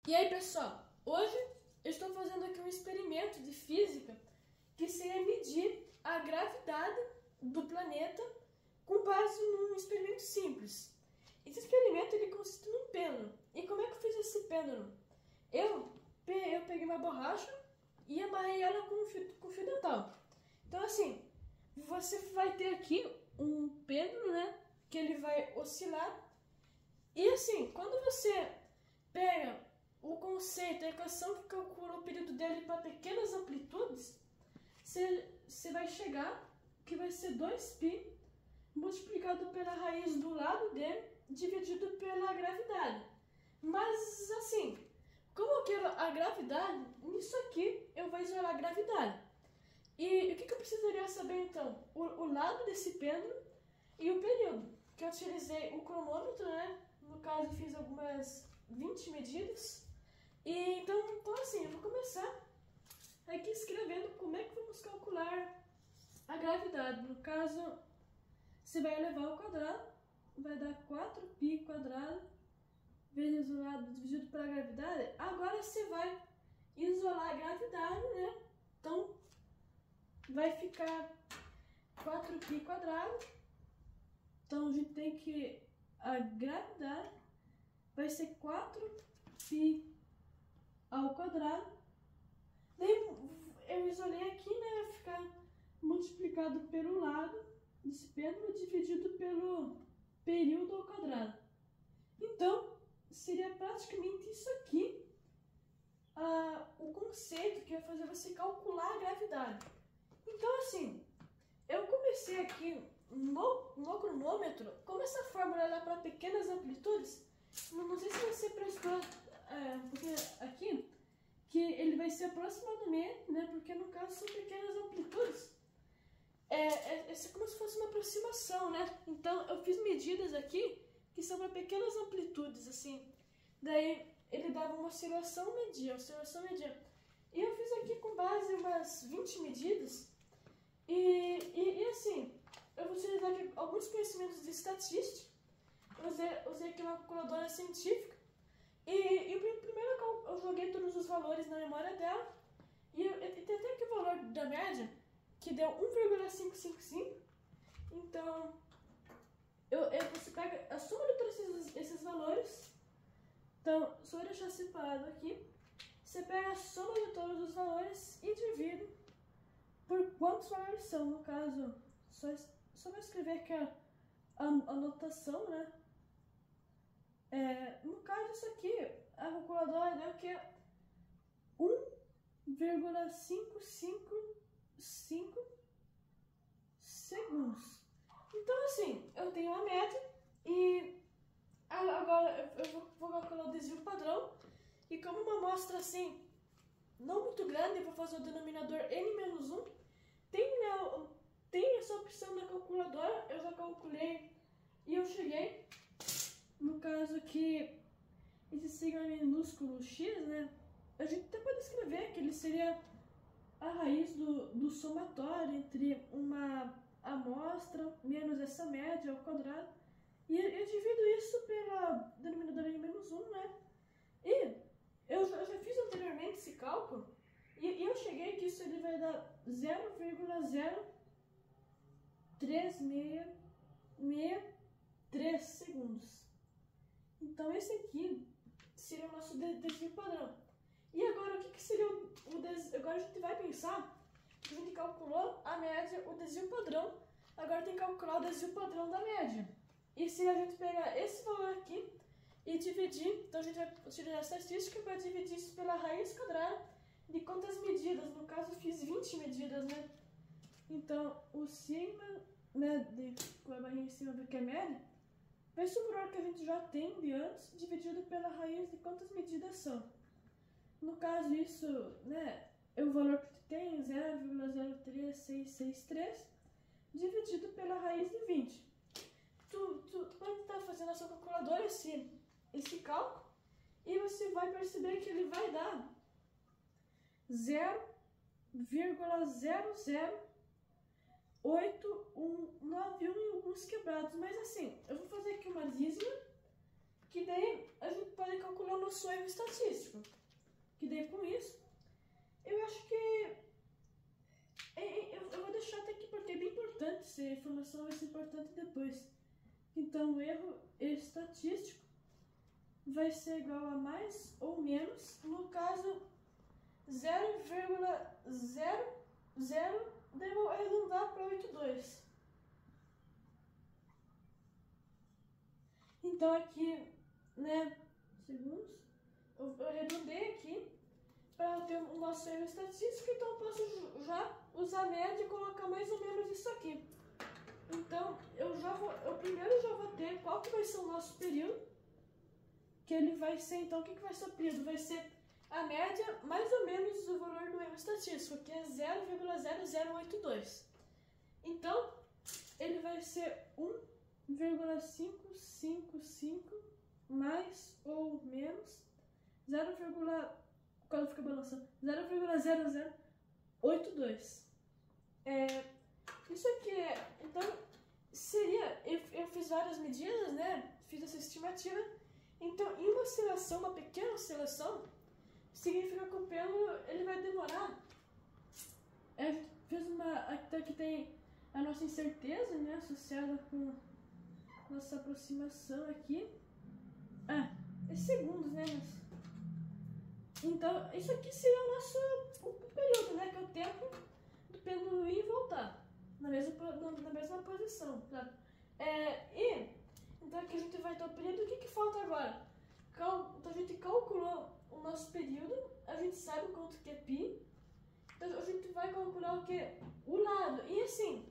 E aí, pessoal, hoje eu estou fazendo aqui um experimento de física que seria medir a gravidade do planeta com base num experimento simples. Esse experimento ele consiste num pêndulo. E como é que eu fiz esse pêndulo? Eu peguei uma borracha e amarrei ela com fio dental. Então assim, você vai ter aqui um pêndulo, né, que ele vai oscilar. E assim, quando você pega o conceito, a equação que calcula o período dele para pequenas amplitudes, você vai chegar que vai ser 2π multiplicado pela raiz do lado dele dividido pela gravidade. Mas assim, como eu quero a gravidade, nisso aqui eu vou isolar a gravidade. E o que eu precisaria saber então? O lado desse pêndulo e o período. Que eu utilizei o cronômetro, né? No caso, fiz algumas 20 medidas. E então assim, eu vou começar aqui escrevendo como é que vamos calcular a gravidade. No caso, você vai elevar ao quadrado, vai dar 4π² vezes o lado dividido pela gravidade. Agora você vai isolar a gravidade, né? Então, vai ficar 4π². Então, a gente tem que... a gravidade vai ser 4π². Daí, eu isolei aqui, né? Vai ficar multiplicado pelo lado desse pêndulo dividido pelo período ao quadrado. Então, seria praticamente isso aqui o conceito que vai fazer você calcular a gravidade. Então, assim, eu comecei aqui no cronômetro, como essa fórmula é para pequenas amplitudes, não sei se você prestou porque aqui, que ele vai ser aproximadamente, né, porque no caso são pequenas amplitudes. É como se fosse uma aproximação, né? Então, eu fiz medidas aqui que são para pequenas amplitudes, assim. Daí, ele dava uma oscilação, media. E eu fiz aqui com base umas 20 medidas. E assim, eu vou utilizar aqui alguns conhecimentos de estatística. Usei aqui uma calculadora científica. E primeiro eu joguei todos os valores na memória dela. E tem até aqui o valor da média, que deu 1,555. Então, você pega a soma de todos esses valores. Então, só vou deixar separado aqui. Você pega a soma de todos os valores e divide por quantos valores são. No caso, só vou escrever aqui a notação, né? No caso, isso aqui, a calculadora deu que 1,555 segundos. Então, assim, eu tenho a média e agora eu vou calcular o desvio padrão. E como uma amostra assim, não muito grande, eu vou fazer o denominador n-1. Tem essa opção na calculadora, eu já calculei e eu cheguei. No caso que esse sigma minúsculo x, né? A gente até pode escrever que ele seria a raiz do somatório entre uma amostra menos essa média ao quadrado. E eu divido isso pela denominadora n-1, né? E eu já fiz anteriormente esse cálculo e eu cheguei que isso ele vai dar 0,0363 segundos. Então esse aqui seria o nosso desvio padrão. E agora o que seria o desvio? Agora a gente vai pensar que a gente calculou a média, o desvio padrão. Agora tem que calcular o desvio padrão da média. E se a gente pegar esse valor aqui e dividir, então a gente vai utilizar a estatística para dividir isso pela raiz quadrada de quantas medidas. No caso eu fiz 20 medidas, né? Então o sigma, né, com a barrinha em cima do que é média, vai ser o valor que a gente já tem de antes, dividido pela raiz de quantas medidas são. No caso, isso, né, é o valor que tem, 0,03663, dividido pela raiz de 20. Tu pode estar fazendo a sua calculadora esse cálculo, e você vai perceber que ele vai dar 0,00891 em alguns quebrados. Mas assim, eu vou fazer aqui uma dízima, que daí a gente pode calcular o nosso erro estatístico. Que daí com isso, eu acho que eu vou deixar até aqui porque é bem importante, essa informação vai ser importante depois. Então o erro estatístico vai ser igual a mais ou menos, no caso 0,00, daí eu vou arredondar para 82. Então aqui, né, segundos, eu arredondei aqui para ter o nosso erro estatístico, então eu posso já usar a média e colocar mais ou menos isso aqui. Então eu primeiro já vou ter qual que vai ser o nosso período, que ele vai ser, então o que vai ser o período? Vai ser a média mais ou menos do valor do erro estatístico, que é 0,0082. Então ele vai ser 1,555 mais ou menos 0,0082. Isso aqui então seria, eu fiz várias medidas, né? Fiz essa estimativa. Então, em uma pequena oscilação, significa que o pêndulo ele vai demorar. Aqui tem a nossa incerteza, né? Associada com nossa aproximação aqui. É segundos, né? Então, isso aqui seria o período, né? Que é o tempo do pêndulo ir e voltar na mesma posição, tá? Então aqui a gente vai ter o período. O que falta agora? Então a gente calculou o nosso período, a gente sabe quanto que é π, então a gente vai calcular o que? O lado. E assim,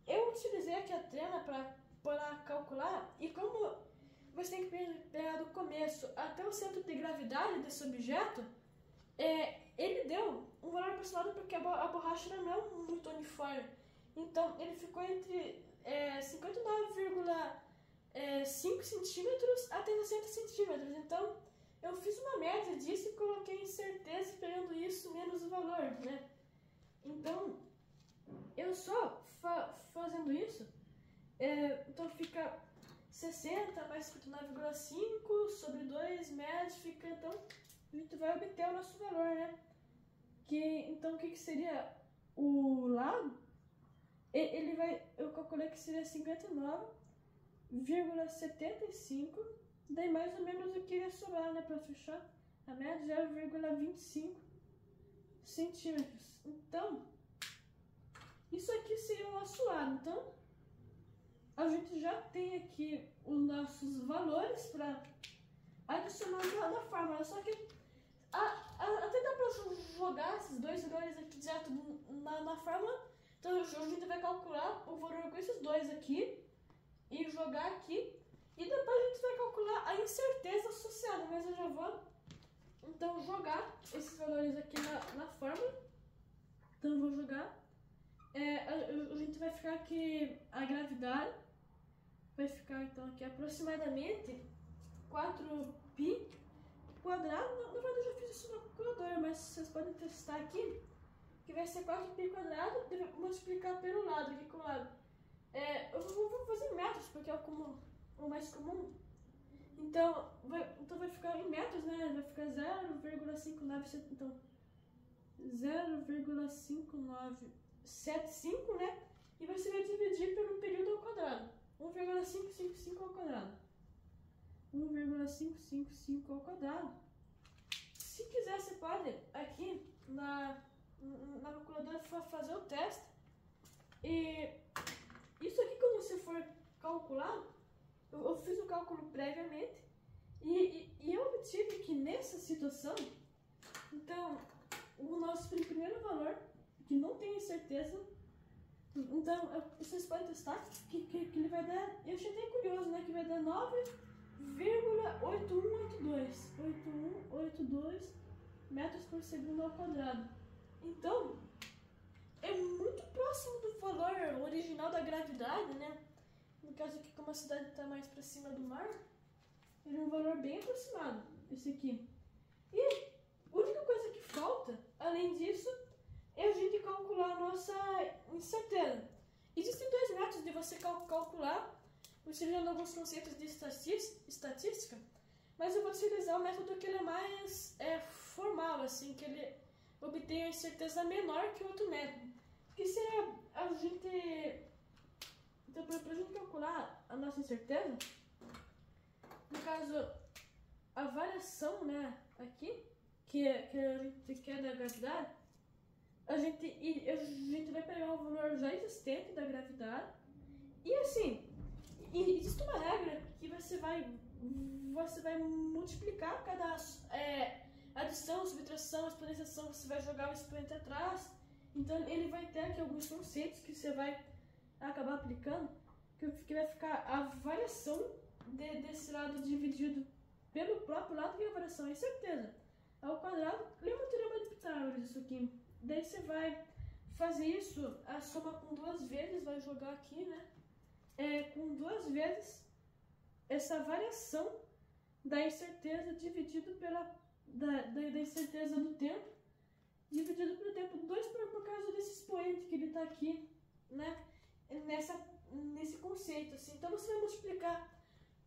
eu utilizei aqui a trena para calcular, e como você tem que pegar do começo até o centro de gravidade desse objeto, ele deu um valor aproximado porque a borracha não é muito uniforme. Então ele ficou entre 59,5 centímetros até 60 centímetros. Então eu fiz uma média disso e coloquei incerteza pegando isso menos o valor, né? Então eu só fazendo isso, então fica 60 mais 59,5 sobre 2 médios, fica, então a gente vai obter o nosso valor, né? Então o que seria o lado? Eu calculei que seria 59,75, daí mais ou menos o que ia sobrar, né, para fechar a média, 0,25 centímetros. Então, isso aqui seria o nosso lado. Então, a gente já tem aqui os nossos valores para adicionar na fórmula, só que até dá para jogar esses dois valores aqui direto na fórmula. Então a gente vai calcular o valor com esses dois aqui e jogar aqui, e depois a gente vai calcular a incerteza associada, mas eu já vou então jogar esses valores aqui na fórmula. Então eu vou jogar, a gente vai ficar aqui, a gravidade vai ficar então aqui aproximadamente 4π quadrado. Na verdade eu já fiz isso na calculadora, mas vocês podem testar aqui, que vai ser 4π quadrado, multiplicar pelo lado, aqui com o lado. Eu vou fazer metros, porque é o mais comum. Então vai ficar em metros, né? Vai ficar 0,59, então 0,5975, né? E você vai dividir pelo período ao quadrado. 1,555 ao quadrado. 1,555 ao quadrado. Se quiser, você pode aqui na calculadora fazer o teste. E isso aqui, quando você for calcular, eu fiz o cálculo previamente e eu obtive que nessa situação, então, o nosso primeiro valor, que não tenho certeza, então vocês podem testar, que ele vai dar, eu achei até curioso, né, que vai dar 9,8182 metros por segundo ao quadrado. Então, é muito próximo do valor original da gravidade, né? No caso aqui, como a cidade está mais para cima do mar, ele é um valor bem aproximado, esse aqui. E a única coisa que falta, além disso, é a gente calcular a nossa incerteza. Existem dois métodos de você calcular utilizando alguns conceitos de estatística, mas eu vou utilizar o método que ele é mais formal, assim, que ele obtém a incerteza menor que o outro método. Que seria a gente... Então, para a gente calcular a nossa incerteza, no caso, a variação, né, aqui, que a gente quer da gravidade, a gente vai pegar o valor já existente da gravidade e assim, existe uma regra que você vai multiplicar cada adição, subtração, exponenciação, você vai jogar o expoente atrás, então ele vai ter aqui alguns conceitos que você vai acabar aplicando, que vai ficar a variação desse lado dividido pelo próprio lado que é a variação é incerteza ao quadrado. Lembra o teorema de Pitágoras, isso aqui? Daí você vai fazer isso, a soma com 2 vezes, vai jogar aqui, né? Com 2 vezes essa variação da incerteza dividido pela da incerteza do tempo dividido pelo tempo 2 por causa desse expoente que ele está aqui, né? Nesse conceito, assim. Então você vai multiplicar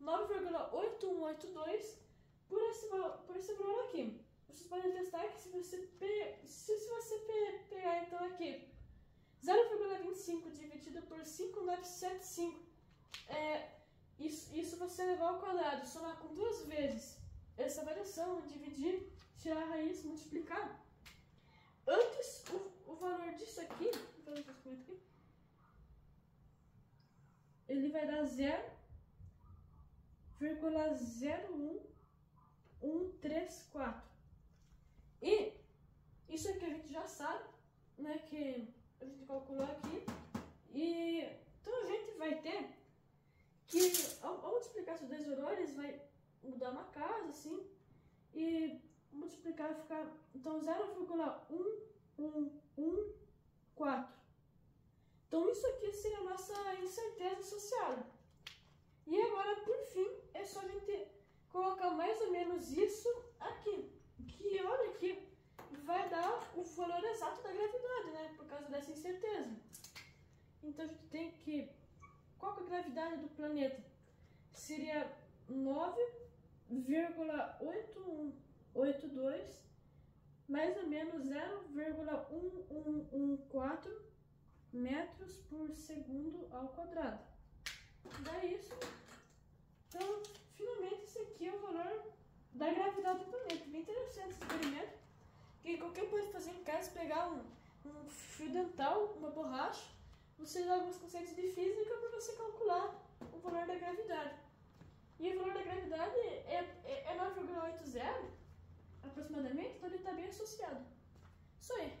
9,8182 por esse valor aqui. Vocês podem testar que se você pegar então aqui 0,25 dividido por 5,975, isso você levar ao quadrado, somar com 2 vezes essa variação, dividir, tirar a raiz, multiplicar. Antes, o valor disso aqui, vou fazer um aqui, ele vai dar 0,01134. E isso aqui a gente já sabe, né, que a gente calculou aqui. E então a gente vai ter que, ao multiplicar esses dois valores, vai mudar uma casa, assim, e multiplicar vai ficar, então, 0,1114. Então, isso aqui seria a nossa incerteza associada. E agora, por fim, é só a gente colocar mais ou menos isso aqui. Que, olha aqui, vai dar o valor exato da gravidade, né? Por causa dessa incerteza. Então, a gente tem que... Qual que é a gravidade do planeta? Seria 9,8182 mais ou menos 0,1114 metros por segundo ao quadrado. Dá isso. Então, finalmente, esse aqui é o valor da gravidade do planeta. Bem interessante esse experimento. Que qualquer um pode fazer em casa, pegar um fio dental, uma borracha, você usar alguns conceitos de física para você calcular o valor da gravidade. E o valor da gravidade é 9,80 aproximadamente, então ele está bem associado. Isso aí.